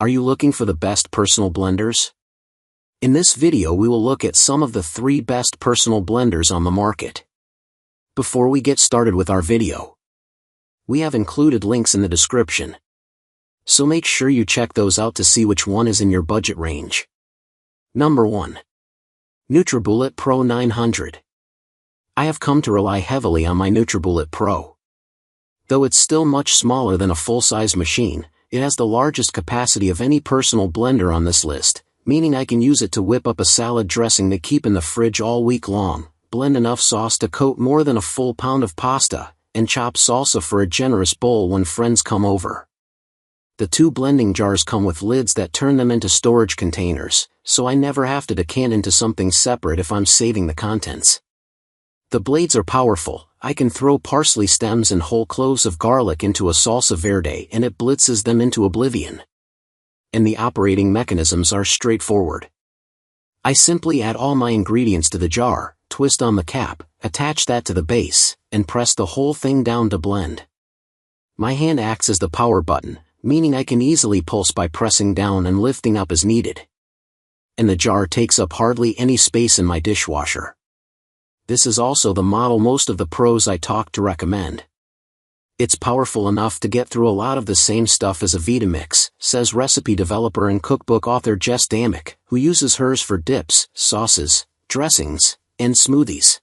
Are you looking for the best personal blenders? In this video we will look at some of the 3 best personal blenders on the market. Before we get started with our video, we have included links in the description, so make sure you check those out to see which one is in your budget range. Number 1. Nutribullet Pro 900. I have come to rely heavily on my Nutribullet Pro. Though it's still much smaller than a full-size machine, it has the largest capacity of any personal blender on this list, meaning I can use it to whip up a salad dressing to keep in the fridge all week long, blend enough sauce to coat more than a full pound of pasta, and chop salsa for a generous bowl when friends come over. The 2 blending jars come with lids that turn them into storage containers, so I never have to decant into something separate if I'm saving the contents. The blades are powerful. I can throw parsley stems and whole cloves of garlic into a salsa verde and it blitzes them into oblivion. And the operating mechanisms are straightforward. I simply add all my ingredients to the jar, twist on the cap, attach that to the base, and press the whole thing down to blend. My hand acts as the power button, meaning I can easily pulse by pressing down and lifting up as needed. And the jar takes up hardly any space in my dishwasher. This is also the model most of the pros I talk to recommend. It's powerful enough to get through a lot of the same stuff as a Vitamix, says recipe developer and cookbook author Jess Damick, who uses hers for dips, sauces, dressings, and smoothies.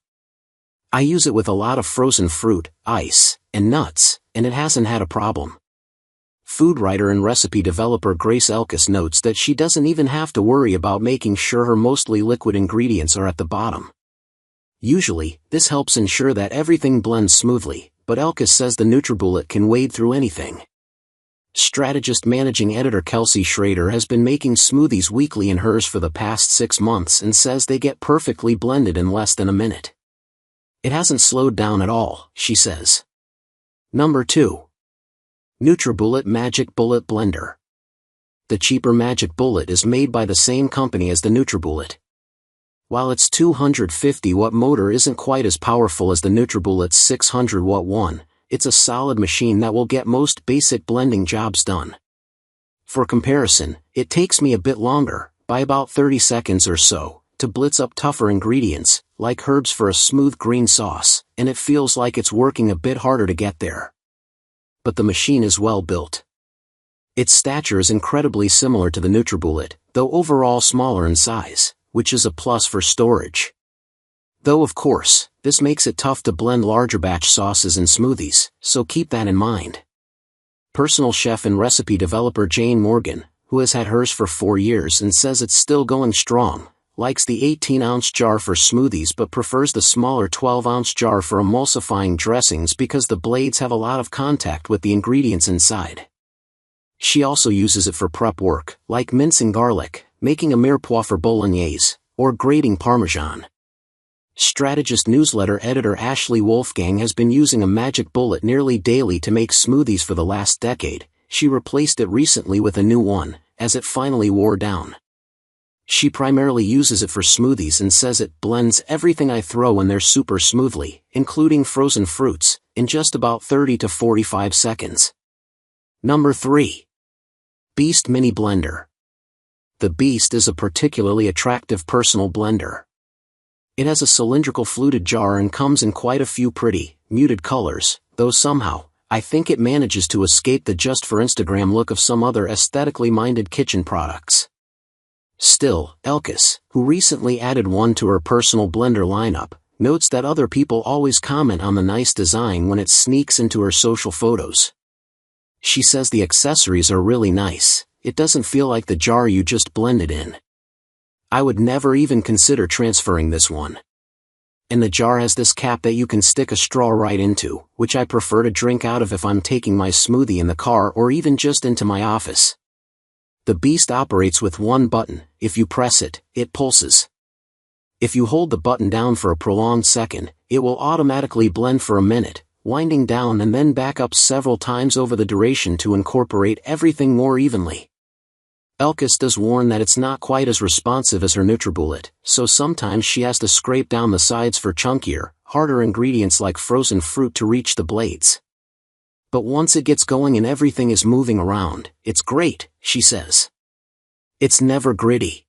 I use it with a lot of frozen fruit, ice, and nuts, and it hasn't had a problem. Food writer and recipe developer Grace Elkis notes that she doesn't even have to worry about making sure her mostly liquid ingredients are at the bottom. Usually, this helps ensure that everything blends smoothly, but Elkis says the Nutribullet can wade through anything. Strategist managing editor Kelsey Schrader has been making smoothies weekly in hers for the past 6 months and says they get perfectly blended in less than a minute. It hasn't slowed down at all, she says. Number 2. Nutribullet Magic Bullet Blender. The cheaper Magic Bullet is made by the same company as the Nutribullet. While its 250-watt motor isn't quite as powerful as the Nutribullet's 600-watt one, it's a solid machine that will get most basic blending jobs done. For comparison, it takes me a bit longer, by about 30 seconds or so, to blitz up tougher ingredients, like herbs for a smooth green sauce, and it feels like it's working a bit harder to get there. But the machine is well built. Its stature is incredibly similar to the Nutribullet, though overall smaller in size, which is a plus for storage. Though of course, this makes it tough to blend larger batch sauces and smoothies, so keep that in mind. Personal chef and recipe developer Jane Morgan, who has had hers for 4 years and says it's still going strong, likes the 18-ounce jar for smoothies but prefers the smaller 12-ounce jar for emulsifying dressings because the blades have a lot of contact with the ingredients inside. She also uses it for prep work, like mincing garlic, making a mirepoix for bolognese, or grating Parmesan. Strategist newsletter editor Ashley Wolfgang has been using a Magic Bullet nearly daily to make smoothies for the last decade. She replaced it recently with a new one, as it finally wore down. She primarily uses it for smoothies and says it blends everything I throw in there super smoothly, including frozen fruits, in just about 30 to 45 seconds. Number 3. Beast Mini Blender. The Beast is a particularly attractive personal blender. It has a cylindrical fluted jar and comes in quite a few pretty, muted colors, though somehow, I think it manages to escape the just for Instagram look of some other aesthetically minded kitchen products. Still, Elkis, who recently added one to her personal blender lineup, notes that other people always comment on the nice design when it sneaks into her social photos. She says the accessories are really nice. It doesn't feel like the jar you just blended in. I would never even consider transferring this one. And the jar has this cap that you can stick a straw right into, which I prefer to drink out of if I'm taking my smoothie in the car or even just into my office. The Beast operates with one button. If you press it, it pulses. If you hold the button down for a prolonged second, it will automatically blend for a minute, winding down and then back up several times over the duration to incorporate everything more evenly. Elkis does warn that it's not quite as responsive as her Nutribullet, so sometimes she has to scrape down the sides for chunkier, harder ingredients like frozen fruit to reach the blades. But once it gets going and everything is moving around, it's great, she says. It's never gritty.